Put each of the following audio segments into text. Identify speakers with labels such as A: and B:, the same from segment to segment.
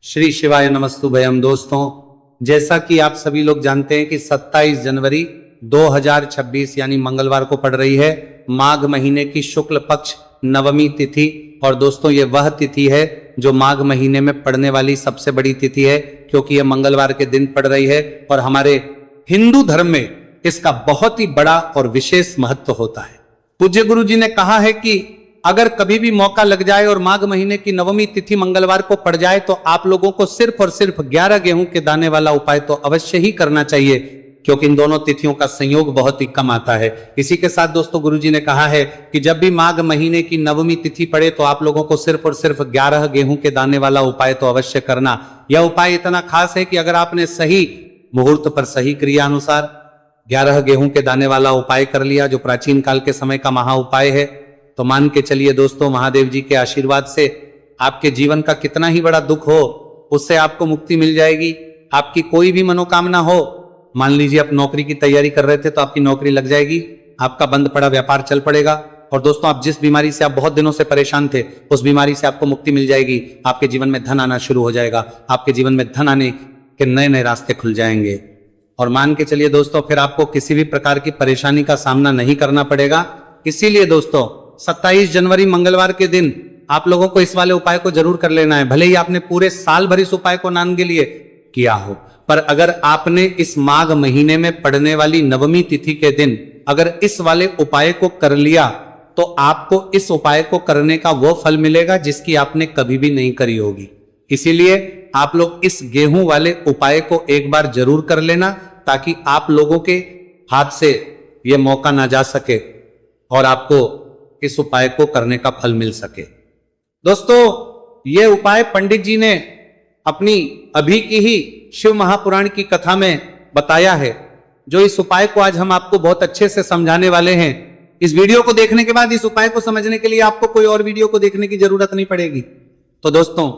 A: श्री शिवाय नमस्तुभयम। दोस्तों, जैसा कि आप सभी लोग जानते हैं कि 27 जनवरी 2026 यानी मंगलवार को पड़ रही है माघ महीने की शुक्ल पक्ष नवमी तिथि। और दोस्तों, ये वह तिथि है जो माघ महीने में पड़ने वाली सबसे बड़ी तिथि है, क्योंकि यह मंगलवार के दिन पड़ रही है और हमारे हिंदू धर्म में इसका बहुत ही बड़ा और विशेष महत्व होता है। पूज्य गुरु जी ने कहा है कि अगर कभी भी मौका लग जाए और माघ महीने की नवमी तिथि मंगलवार को पड़ जाए तो आप लोगों को सिर्फ और सिर्फ 11 गेहूं के दाने वाला उपाय तो अवश्य ही करना चाहिए, क्योंकि इन दोनों तिथियों का संयोग बहुत ही कम आता है। इसी के साथ दोस्तों, गुरुजी ने कहा है कि जब भी माघ महीने की नवमी तिथि पड़े तो आप लोगों को सिर्फ और सिर्फ 11 गेहूं के दाने वाला उपाय तो अवश्य करना। यह उपाय इतना खास है कि अगर आपने सही मुहूर्त पर सही क्रिया अनुसार 11 गेहूं के दाने वाला उपाय कर लिया, जो प्राचीन काल के समय का महा उपाय है, तो मान के चलिए दोस्तों, महादेव जी के आशीर्वाद से आपके जीवन का कितना ही बड़ा दुख हो उससे आपको मुक्ति मिल जाएगी। आपकी कोई भी मनोकामना हो, मान लीजिए आप नौकरी की तैयारी कर रहे थे तो आपकी नौकरी लग जाएगी, आपका बंद पड़ा व्यापार चल पड़ेगा। और दोस्तों, आप जिस बीमारी से आप बहुत दिनों से परेशान थे उस बीमारी से आपको मुक्ति मिल जाएगी। आपके जीवन में धन आना शुरू हो जाएगा, आपके जीवन में धन आने के नए नए रास्ते खुल जाएंगे। और मान के चलिए दोस्तों, फिर आपको किसी भी प्रकार की परेशानी का सामना नहीं करना पड़ेगा। इसीलिए दोस्तों, 27 जनवरी मंगलवार के दिन आप लोगों को इस वाले उपाय को जरूर कर लेना है। भले ही आपने पूरे साल भर इस उपाय को नान के लिए किया हो, पर अगर आपने इस माघ महीने में पड़ने वाली नवमी तिथि के दिन अगर इस वाले उपाय को कर लिया तो आपको इस उपाय को करने का वो फल मिलेगा जिसकी आपने कभी भी नहीं करी होगी। इसीलिए आप लोग इस गेहूं वाले उपाय को एक बार जरूर कर लेना, ताकि आप लोगों के हाथ से यह मौका ना जा सके और आपको इस उपाय को करने का फल मिल सके। दोस्तों, यह उपाय पंडित जी ने अपनी अभी की ही शिव महापुराण की कथा में बताया है, जो इस उपाय को आज हम आपको बहुत अच्छे से समझाने वाले हैं। इस वीडियो को देखने के बाद इस उपाय को समझने के लिए आपको कोई और वीडियो को देखने की जरूरत नहीं पड़ेगी। तो दोस्तों,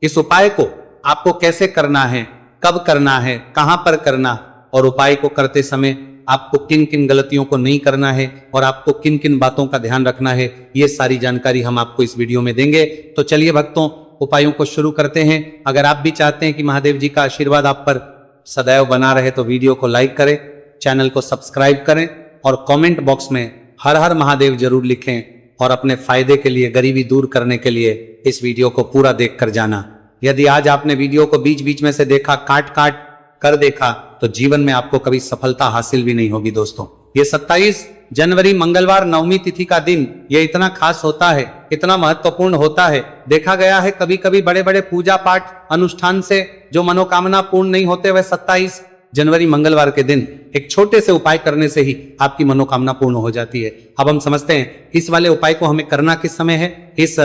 A: इस उपाय को आपको कैसे करना है, कब करना है, कहां पर करना, और उपाय को करते समय आपको किन किन गलतियों को नहीं करना है और आपको किन किन बातों का ध्यान रखना है, ये सारी जानकारी हम आपको इस वीडियो में देंगे। तो चलिए भक्तों, उपायों को शुरू करते हैं। अगर आप भी चाहते हैं कि महादेव जी का आशीर्वाद आप पर सदैव बना रहे तो वीडियो को लाइक करें, चैनल को सब्सक्राइब करें और कमेंट बॉक्स में हर हर महादेव जरूर लिखें। और अपने फायदे के लिए, गरीबी दूर करने के लिए इस वीडियो को पूरा देख कर जाना। यदि आज आपने वीडियो को बीच बीच में से देखा, काट काट कर देखा, तो जीवन में आपको कभी सफलता हासिल भी नहीं होगी। दोस्तों, ये 27 जनवरी मंगलवार नवमी तिथि का दिन ये इतना खास होता है, इतना महत्वपूर्ण होता है। देखा गया है कभी कभी बड़े बड़े पूजा पाठ अनुष्ठान से जो मनोकामना पूर्ण नहीं होते, वह 27 जनवरी मंगलवार के दिन एक छोटे से उपाय करने से ही आपकी मनोकामना पूर्ण हो जाती है। अब हम समझते हैं इस वाले उपाय को हमें करना किस समय है। इस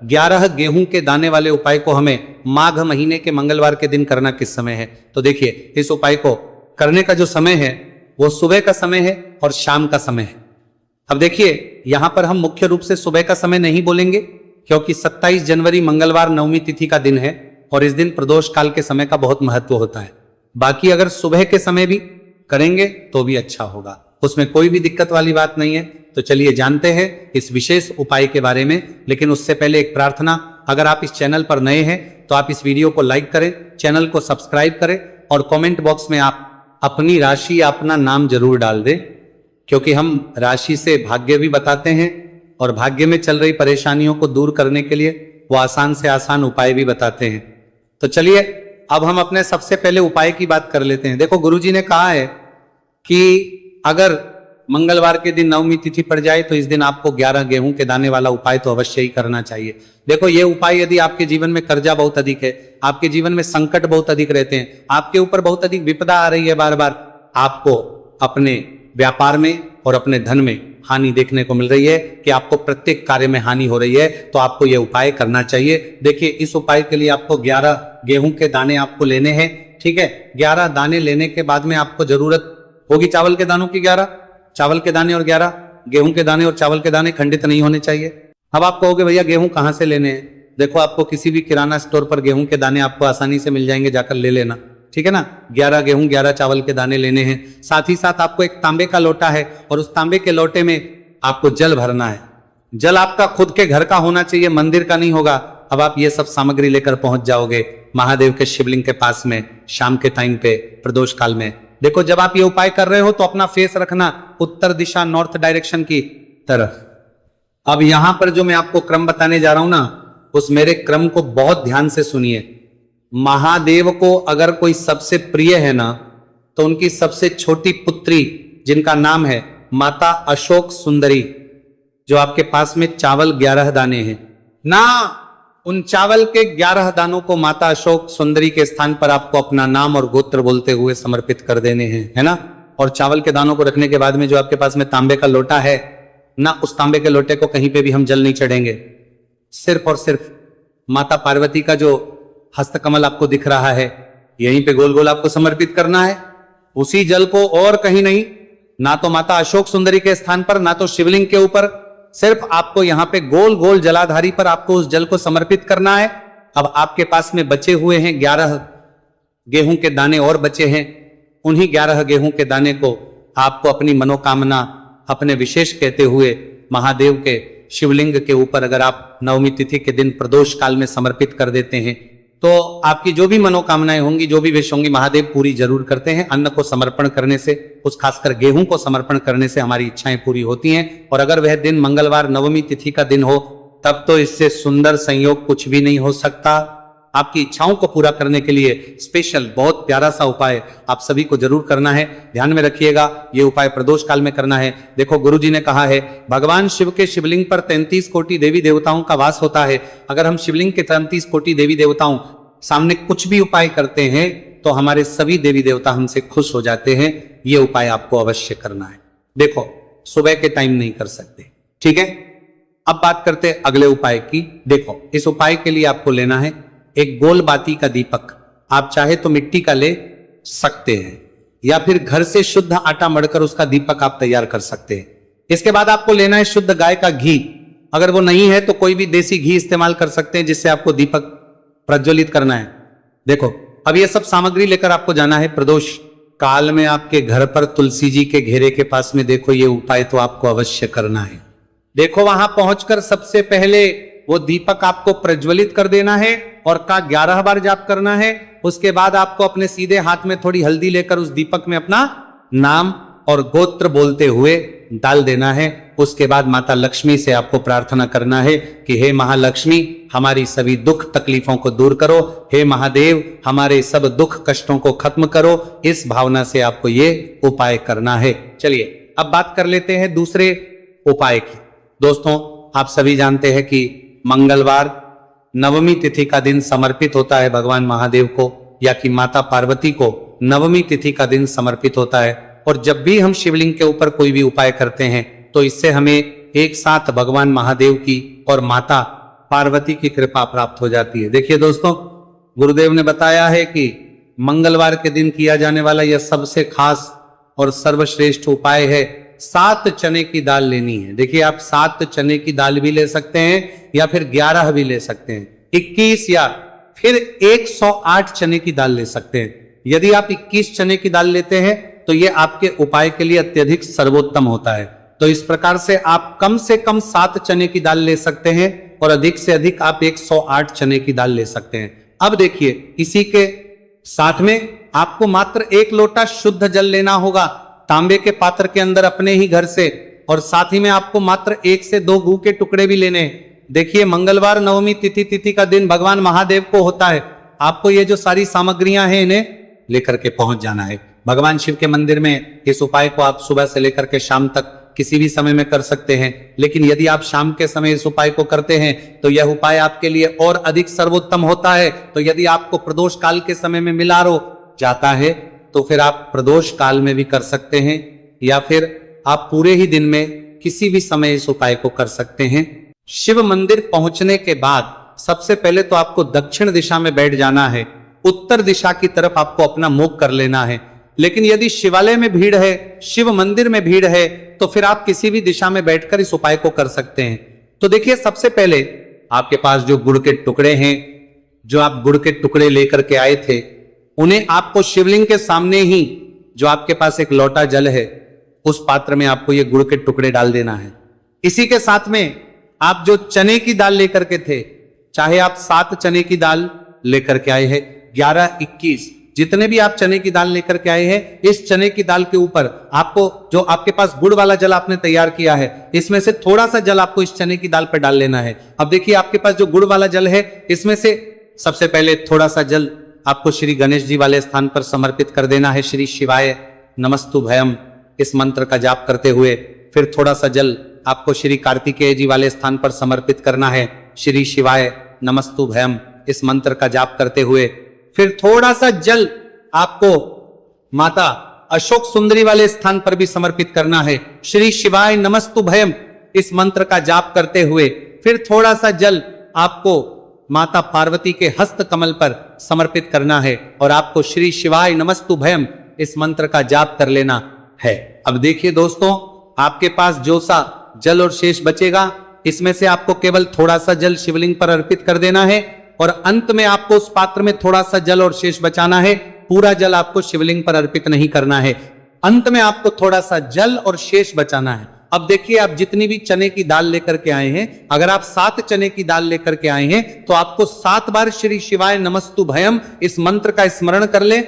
A: 11 गेहूं के दाने वाले उपाय को हमें माघ महीने के मंगलवार के दिन करना किस समय है। तो देखिए, इस उपाय को करने का जो समय है वो सुबह का समय है और शाम का समय है। अब देखिए, यहां पर हम मुख्य रूप से सुबह का समय नहीं बोलेंगे, क्योंकि 27 जनवरी मंगलवार नवमी तिथि का दिन है और इस दिन प्रदोष काल के समय का बहुत महत्व होता है। बाकी अगर सुबह के समय भी करेंगे तो भी अच्छा होगा, उसमें कोई भी दिक्कत वाली बात नहीं है। तो चलिए जानते हैं इस विशेष उपाय के बारे में। लेकिन उससे पहले एक प्रार्थना, अगर आप इस चैनल पर नए हैं तो आप इस वीडियो को लाइक करें, चैनल को सब्सक्राइब करें और कमेंट बॉक्स में आप अपनी राशि या अपना नाम जरूर डाल दें, क्योंकि हम राशि से भाग्य भी बताते हैं और भाग्य में चल रही परेशानियों को दूर करने के लिए वो आसान से आसान उपाय भी बताते हैं। तो चलिए अब हम अपने सबसे पहले उपाय की बात कर लेते हैं। देखो, गुरुजी ने कहा है कि अगर मंगलवार के दिन नवमी तिथि पड़ जाए तो इस दिन आपको 11 गेहूं के दाने वाला उपाय तो अवश्य ही करना चाहिए। देखो, ये उपाय यदि आपके जीवन में कर्जा बहुत अधिक है, आपके जीवन में संकट बहुत अधिक रहते हैं, आपके ऊपर बहुत अधिक विपदा आ रही है, बार बार आपको अपने व्यापार में और अपने धन में हानि देखने को मिल रही है कि आपको प्रत्येक कार्य में हानि हो रही है, तो आपको यह उपाय करना चाहिए। देखिए, इस उपाय के लिए आपको 11 गेहूं के दाने आपको लेने हैं। ठीक है, 11 दाने लेने के बाद में आपको जरूरत होगी चावल के दानों की। 11 चावल के दाने और 11 गेहूं के दाने और चावल के दाने खंडित नहीं होने चाहिए। अब आप कहोगे भैया गेहूं कहां से लेने हैं? देखो, आपको किसी भी किराना स्टोर पर गेहूं के दाने आपको आसानी से मिल जाएंगे, जाकर ले लेना। ठीक है ना, 11 गेहूं 11 चावल के दाने लेने हैं। साथ ही साथ आपको एक तांबे का लोटा है और उस तांबे के लोटे में आपको जल भरना है। जल आपका खुद के घर का होना चाहिए, मंदिर का नहीं होगा। अब आप ये सब सामग्री लेकर पहुंच जाओगे महादेव के शिवलिंग के पास में शाम के टाइम पे प्रदोष काल में। देखो जब आप ये उपाय कर रहे हो तो अपना फेस रखना उत्तर दिशा, नॉर्थ डायरेक्शन की तरफ। अब यहां पर जो मैं आपको क्रम बताने जा रहा हूं ना, उस मेरे क्रम को बहुत ध्यान से सुनिए। महादेव को अगर कोई सबसे प्रिय है ना, तो उनकी सबसे छोटी पुत्री जिनका नाम है माता अशोक सुंदरी, जो आपके पास में चावल 11 दाने हैं ना, उन चावल के 11 दानों को माता अशोक सुंदरी के स्थान पर आपको अपना नाम और गोत्र बोलते हुए समर्पित कर देने हैं, है ना। और चावल के दानों को रखने के बाद में जो आपके पास में तांबे का लोटा है ना, उस तांबे के लोटे को कहीं पे भी हम जल नहीं चढ़ेंगे, सिर्फ और सिर्फ माता पार्वती का जो हस्तकमल आपको दिख रहा है यहीं पे गोल गोल आपको समर्पित करना है, उसी जल को, और कहीं नहीं, ना तो माता अशोक सुंदरी के स्थान पर, ना तो शिवलिंग के ऊपर, सिर्फ आपको यहां पे गोल गोल जलाधारी पर आपको उस जल को समर्पित करना है। अब आपके पास में बचे हुए हैं 11 गेहूं के दाने और बचे हैं, उन्हीं 11 गेहूं के दाने को आपको अपनी मनोकामना अपने विशेष कहते हुए महादेव के शिवलिंग के ऊपर अगर आप नवमी तिथि के दिन प्रदोष काल में समर्पित कर देते हैं तो आपकी जो भी मनोकामनाएं होंगी, जो भी विश होंगी, महादेव पूरी जरूर करते हैं। अन्न को समर्पण करने से, उस खासकर गेहूं को समर्पण करने से हमारी इच्छाएं पूरी होती हैं। और अगर वह दिन मंगलवार नवमी तिथि का दिन हो तब तो इससे सुंदर संयोग कुछ भी नहीं हो सकता। आपकी इच्छाओं को पूरा करने के लिए स्पेशल बहुत प्यारा सा उपाय आप सभी को जरूर करना है। ध्यान में रखिएगा, ये उपाय प्रदोष काल में करना है। देखो गुरुजी ने कहा है भगवान शिव के शिवलिंग पर 33 कोटि देवी देवताओं का वास होता है। अगर हम शिवलिंग के 33 कोटि देवी देवताओं सामने कुछ भी उपाय करते हैं तो हमारे सभी देवी देवता हमसे खुश हो जाते हैं। ये उपाय आपको अवश्य करना है। देखो सुबह के टाइम नहीं कर सकते, ठीक है। अब बात करते हैं अगले उपाय की। देखो इस उपाय के लिए आपको लेना है एक गोल बाती का दीपक। आप चाहे तो मिट्टी का ले सकते हैं या फिर घर से शुद्ध आटा मढ़कर उसका दीपक आप तैयार कर सकते हैं। इसके बाद आपको लेना है शुद्ध गाय का घी। अगर वो नहीं है तो कोई भी देसी घी इस्तेमाल कर सकते हैं जिससे आपको दीपक प्रज्वलित करना है। देखो अब ये सब सामग्री लेकर आपको जाना है प्रदोष काल में आपके घर पर तुलसी जी के घेरे के पास में। देखो ये उपाय तो आपको अवश्य करना है। देखो वहां पहुंचकर सबसे पहले वो दीपक आपको प्रज्वलित कर देना है और का 11 बार जाप करना है। उसके बाद आपको अपने सीधे हाथ में थोड़ी हल्दी लेकर उस दीपक में अपना नाम और गोत्र बोलते हुए डाल देना है। उसके बाद माता लक्ष्मी से आपको प्रार्थना करना है कि हे महालक्ष्मी हमारी सभी दुख तकलीफों को दूर करो, हे महादेव हमारे सब दुख कष्टों को खत्म करो। इस भावना से आपको ये उपाय करना है। चलिए अब बात कर लेते हैं दूसरे उपाय की। दोस्तों आप सभी जानते हैं कि मंगलवार नवमी तिथि का दिन समर्पित होता है भगवान महादेव को, या कि माता पार्वती को नवमी तिथि का दिन समर्पित होता है। और जब भी हम शिवलिंग के ऊपर कोई भी उपाय करते हैं तो इससे हमें एक साथ भगवान महादेव की और माता पार्वती की कृपा प्राप्त हो जाती है। देखिए दोस्तों गुरुदेव ने बताया है कि मंगलवार के दिन किया जाने वाला यह सबसे खास और सर्वश्रेष्ठ उपाय है। 7 चने की दाल लेनी है। देखिए आप 7 चने की दाल भी ले सकते हैं या फिर 11 भी ले सकते हैं, 21 या फिर 108 चने की दाल ले सकते हैं। यदि आप 21 चने की दाल लेते हैं तो ये आपके उपाय के लिए अत्यधिक सर्वोत्तम होता है। तो इस प्रकार से आप कम 7 चने की दाल ले सकते हैं और अधिक से अधिक आप 108 चने की दाल ले सकते हैं। अब देखिए इसी के साथ में आपको मात्र 1 लोटा शुद्ध जल लेना होगा तांबे के पात्र के अंदर अपने ही घर से, और साथ ही में आपको मात्र 1 से 2 गू के टुकड़े भी लेने हैं। देखिए मंगलवार नवमी तिथि का दिन भगवान महादेव को होता है। आपको ये जो सारी सामग्रियां हैं इन्हें लेकर के पहुंच जाना है भगवान शिव के मंदिर में। इस उपाय को आप सुबह से लेकर के शाम तक किसी भी समय में कर सकते हैं, लेकिन यदि आप शाम के समय इस उपाय को करते हैं तो यह उपाय आपके लिए और अधिक सर्वोत्तम होता है। तो यदि आपको प्रदोष काल के समय में मिला जाता है तो फिर आप प्रदोष काल में भी कर सकते हैं या फिर आप पूरे ही दिन में किसी भी समय इस उपाय को कर सकते हैं। शिव मंदिर पहुंचने के बाद सबसे पहले तो आपको दक्षिण दिशा में बैठ जाना है। उत्तर दिशा की तरफ आपको अपना मुख कर लेना है। लेकिन यदि शिवालय में भीड़ है, शिव मंदिर में भीड़ है, तो फिर आप किसी भी दिशा में बैठकर इस उपाय को कर सकते हैं। तो देखिए सबसे पहले आपके पास जो गुड़ के टुकड़े हैं, जो आप गुड़ के टुकड़े लेकर के आए थे, उन्हें आपको शिवलिंग के सामने ही जो आपके पास एक लोटा जल है उस पात्र में आपको ये गुड़ के टुकड़े डाल देना है। इसी के साथ में आप जो चने की दाल लेकर के थे चाहे आप 7 चने की दाल लेकर के आए हैं, 11, 21, जितने भी आप चने की दाल लेकर के आए हैं, इस चने की दाल के ऊपर आपको जो आपके पास गुड़ वाला जल आपने तैयार किया है, इसमें से थोड़ा सा जल आपको इस चने की दाल पर डाल लेना है। अब देखिए आपके पास जो गुड़ वाला जल है, इसमें से सबसे पहले थोड़ा सा जल आपको श्री गणेश जी वाले स्थान पर समर्पित कर देना है, श्री शिवाय नमस्तुभयम इस मंत्र का जाप करते हुए। फिर थोड़ा सा जल आपको श्री कार्तिकेय जी वाले स्थान पर समर्पित करना है, श्री शिवाय नमस्तुभयम इस मंत्र का जाप करते हुए। फिर थोड़ा सा जल आपको माता अशोक सुंदरी वाले स्थान पर भी समर्पित करना है, श्री शिवाय नमस्तुभयम इस मंत्र का जाप करते हुए। फिर थोड़ा सा जल आपको माता पार्वती के हस्त कमल पर समर्पित करना है और आपको श्री शिवाय नमस्तुभयम इस मंत्र का जाप कर लेना है। अब देखिए दोस्तों, आपके पास जो सा जल और शेष बचेगा, इसमें से आपको केवल थोड़ा सा जल शिवलिंग पर अर्पित कर देना है और अंत में आपको उस पात्र में थोड़ा सा जल और शेष बचाना है। पूरा जल आपको शिवलिंग पर अर्पित नहीं करना है, अंत में आपको थोड़ा सा जल और शेष बचाना है। अब देखिए, आप जितनी भी चने की दाल लेकर के आए हैं, अगर आप 7 चने की दाल लेकर के आए हैं तो आपको 7 बार श्री शिवाय नमस्तुभयम इस मंत्र का स्मरण कर ले।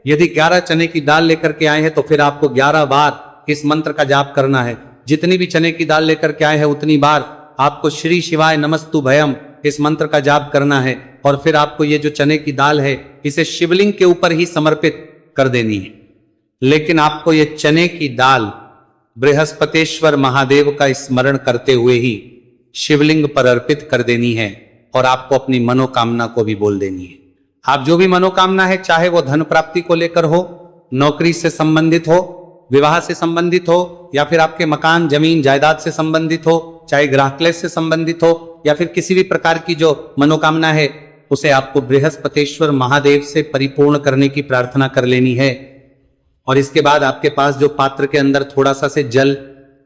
A: यदि 11 चने की दाल लेकर के आए हैं तो फिर आपको 11 बार इस मंत्र का जाप करना है। जितनी भी चने की दाल लेकर के आए हैं उतनी बार आपको श्री शिवाय नमस्तुभयम इस मंत्र का जाप करना है और फिर आपको ये जो चने की दाल है इसे शिवलिंग के ऊपर ही समर्पित कर देनी है। लेकिन आपको ये चने की दाल बृहस्पतेश्वर महादेव का स्मरण करते हुए ही शिवलिंग पर अर्पित कर देनी है और आपको अपनी मनोकामना को भी बोल देनी है। आप जो भी मनोकामना है, चाहे वो धन प्राप्ति को लेकर हो, नौकरी से संबंधित हो, विवाह से संबंधित हो, या फिर आपके मकान जमीन जायदाद से संबंधित हो, चाहे ग्रह क्लेश से संबंधित हो, या फिर किसी भी प्रकार की जो मनोकामना है उसे आपको बृहस्पतेश्वर महादेव से परिपूर्ण करने की प्रार्थना कर लेनी है। और इसके बाद आपके पास जो पात्र के अंदर थोड़ा सा से जल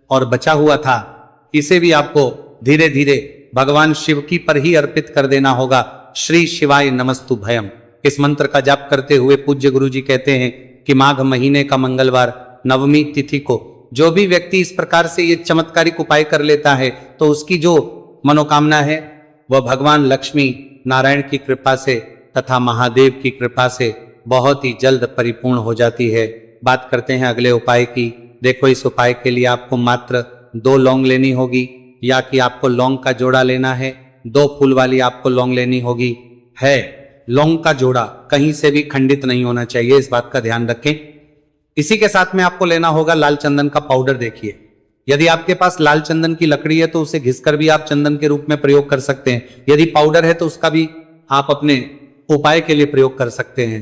A: और बचा हुआ था, इसे भी आपको धीरे धीरे भगवान शिव की पर ही अर्पित कर देना होगा। श्री शिवाय नमस्तुभयम इस मंत्र का जाप करते हुए पूज्य गुरु जी कहते हैं कि माघ महीने का मंगलवार नवमी तिथि को जो भी व्यक्ति इस प्रकार से ये चमत्कारिक उपाय कर लेता है तो उसकी जो मनोकामना है वह भगवान लक्ष्मी नारायण की कृपा से तथा महादेव की कृपा से बहुत ही जल्द परिपूर्ण हो जाती है। बात करते हैं अगले उपाय की। देखो, इस उपाय के लिए आपको मात्र 2 लौंग लेनी होगी, या कि आपको लौंग का जोड़ा लेना है। 2 फूल वाली आपको लौंग लेनी होगी। है लौंग का जोड़ा कहीं से भी खंडित नहीं होना चाहिए, इस बात का ध्यान रखें। इसी के साथ में आपको लेना होगा लाल चंदन का पाउडर। देखिए, यदि आपके पास लाल चंदन की लकड़ी है तो उसे घिसकर भी आप चंदन के रूप में प्रयोग कर सकते हैं। यदि पाउडर है तो उसका भी आप अपने उपाय के लिए प्रयोग कर सकते हैं।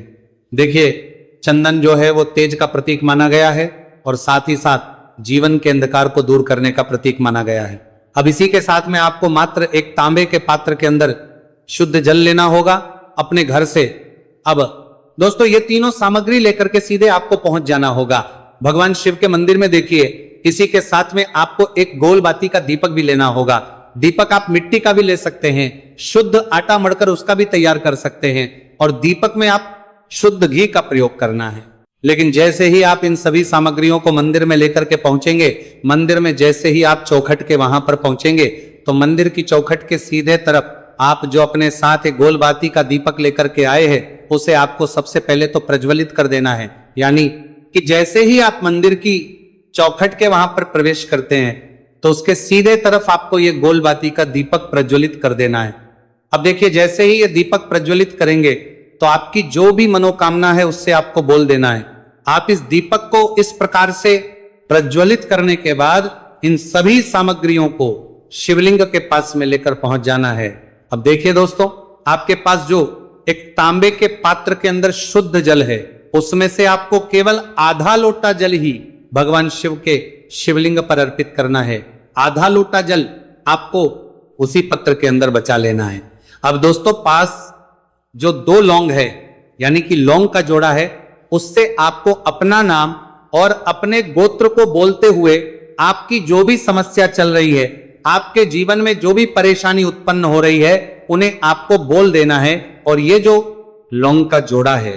A: देखिए, चंदन जो है वो तेज का प्रतीक माना गया है और साथ ही साथ जीवन के अंधकार को दूर करने का प्रतीक माना गया है। अब इसी के साथ में आपको मात्र एक तांबे के पात्र के अंदर शुद्ध जल लेना होगा अपने घर से। अब दोस्तों, ये तीनों सामग्री लेकर के सीधे आपको पहुंच जाना होगा भगवान शिव के मंदिर में। देखिए, इसी के साथ में आपको एक गोल बाती का दीपक भी लेना होगा। दीपक आप मिट्टी का भी ले सकते हैं, शुद्ध आटा मढ़कर उसका भी तैयार कर सकते हैं, और दीपक में आप शुद्ध घी का प्रयोग करना है। लेकिन जैसे ही आप इन सभी सामग्रियों को मंदिर में लेकर के पहुंचेंगे, मंदिर में जैसे ही आप चौखट के वहां पर पहुंचेंगे तो मंदिर की चौखट के सीधे तरफ आप जो अपने साथ एक गोल बाती का दीपक लेकर के आए हैं उसे आपको सबसे पहले तो प्रज्वलित कर देना है। यानी कि जैसे ही आप मंदिर की चौखट के वहां पर प्रवेश करते हैं तो उसके सीधे तरफ आपको ये गोल बाती का दीपक प्रज्वलित कर देना है। अब देखिए, जैसे ही ये दीपक प्रज्वलित करेंगे तो आपकी जो भी मनोकामना है उससे आपको बोल देना है। आप इस दीपक को इस प्रकार से प्रज्वलित करने के बाद इन सभी सामग्रियों को शिवलिंग के पास में लेकर पहुंच जाना है। अब देखिए दोस्तों, आपके पास जो एक तांबे के पात्र के अंदर शुद्ध जल है उसमें से आपको केवल आधा लोटा जल ही भगवान शिव के शिवलिंग पर अर्पित करना है। आधा लोटा जल आपको उसी पत्र के अंदर बचा लेना है। अब दोस्तों, पास जो 2 लौंग है यानी कि लौंग का जोड़ा है, उससे आपको अपना नाम और अपने गोत्र को बोलते हुए आपकी जो भी समस्या चल रही है, आपके जीवन में जो भी परेशानी उत्पन्न हो रही है, उन्हें आपको बोल देना है। और ये जो लौंग का जोड़ा है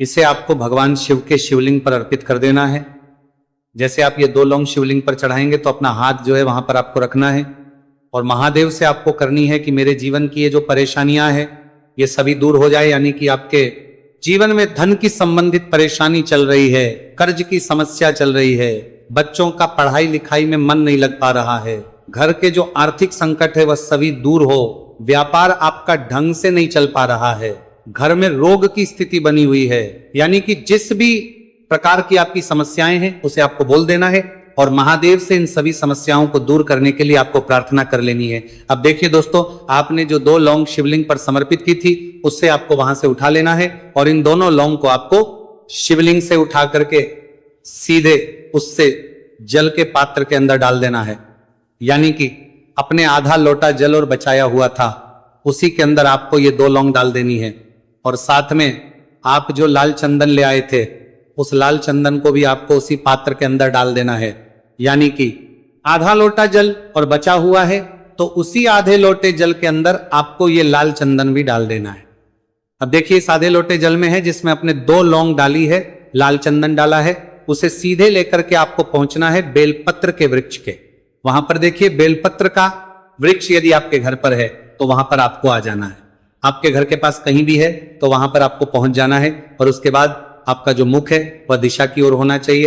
A: इसे आपको भगवान शिव के शिवलिंग पर अर्पित कर देना है। जैसे आप ये 2 लौंग शिवलिंग पर चढ़ाएंगे तो अपना हाथ जो है वहां पर आपको रखना है और महादेव से आपको करनी है कि मेरे जीवन की ये जो परेशानियां हैं ये सभी दूर हो जाए, यानी कि आपके जीवन में धन की संबंधित परेशानी चल रही है, कर्ज की समस्या चल रही है, बच्चों का पढ़ाई लिखाई में मन नहीं लग पा रहा है, घर के जो आर्थिक संकट है वह सभी दूर हो, व्यापार आपका ढंग से नहीं चल पा रहा है, घर में रोग की स्थिति बनी हुई है, यानी कि जिस भी प्रकार की आपकी समस्याएं हैं उसे आपको बोल देना है और महादेव से इन सभी समस्याओं को दूर करने के लिए आपको प्रार्थना कर लेनी है। अब देखिए दोस्तों, आपने जो 2 लौंग शिवलिंग पर समर्पित की थी उससे आपको वहां से उठा लेना है और इन दोनों लौंग को आपको शिवलिंग से उठा करके सीधे उससे जल के पात्र के अंदर डाल देना है, यानी कि अपने आधा लोटा जल और बचाया हुआ था उसी के अंदर आपको ये 2 लौंग डाल देनी है और साथ में आप जो लाल चंदन ले आए थे उस लाल चंदन को भी आपको उसी पात्र के अंदर डाल देना है, यानी कि आधा लोटा जल और बचा हुआ है तो उसी आधे लोटे जल के अंदर आपको ये लाल चंदन भी डाल देना है। अब देखिए इस आधे लोटे जल में है जिसमें अपने 2 लौंग डाली है, लाल चंदन डाला है, उसे सीधे लेकर के आपको पहुंचना है बेलपत्र के वृक्ष के। वहां पर देखिए बेलपत्र का वृक्ष यदि आपके घर पर है तो वहां पर आपको आ जाना है, आपके घर के पास कहीं भी है तो वहां पर आपको पहुंच जाना है और उसके बाद आपका जो मुख है वह दिशा की ओर होना चाहिए।